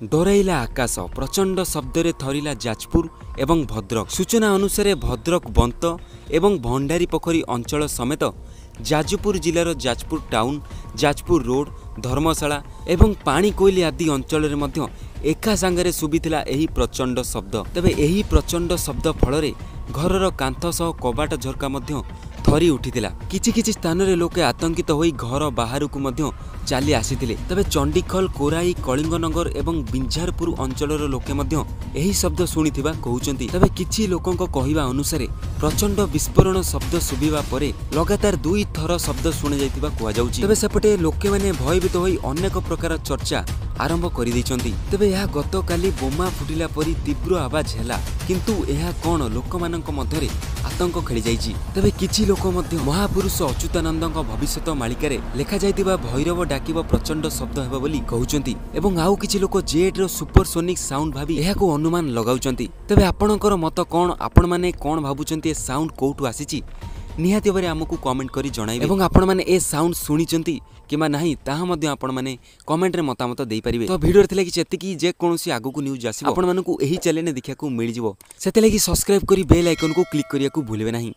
डराइला आकाश प्रचंड शब्द थरिला जाजपुर एवं भद्रक। सूचना अनुसार भद्रक बंत एवं भंडारी पोखरी अंचल समेत जाजपुर जिलार जाजपुर टाउन, जाजपुर रोड, धर्मशाला एवं पाणीकोइली आदि अंचल में एका सांगरे शुभिथिला एही प्रचंड शब्द। तबे एही प्रचंड शब्द फल घरर कांथ सह कबाट झरका थरी उठिथिला। किछि स्थान रे लोके आतंकित होई घर बाहर को चली आसीथिले। तबे चंडीखल, कोराई, कलिंगनगर एवं बिंझारपुर अंचलर लोके एही शब्द शुणिथिबा कहउचंती। तबे किछि लोकंक कहिबा अनुसार प्रचंड विस्फोरण शब्द शुभिबा परे लगातार 2 थर शब्द शुणा जाइथिबा कुआ जाउची। तबे सेपटे लोके माने भयभीत होई अनेक प्रकार चर्चा आरंभ करि दैचंती। तबे यह गतकाली बोमा फुटिला परी तीव्र आवाज हैला, किंतु यह कोन लोकमानंक मध्यरे आतंक खेली जाइची। तबे किछि लोक मध्य महापुरुष अच्युतानंदଙ୍କ भविष्यत मालिकारे लेखा जाइतिबा भैरव डाकिबा प्रचंड शब्द हेबा बोली कहउचंती एवं आउ किछि लोक जेट रो सुपरसोनिक साउंड भाबी एहाको अनुमान लगाउचंती। तबे आपणकर मत कोन, आपण माने कोन भाबुचंती ए साउंड कोठु आसीची निहाती भाबरे हमकु कमेंट करी जणाइबे एवं आपण माने ए साउंड सुनिचंती किमा नाही ताहा मध्ये आपण माने कमेंट रे मतामत देई परिबे। तो वीडियो थिला कि जेतिकी जे कोनोसी आगु न्यूज आसीबो आपण मानकु एही चैनल ने देखियाकू मिल जिवो, सेते लागि सब्सक्राइब करी बेल आइकन को क्लिक करियाकू भूलिबे नाही।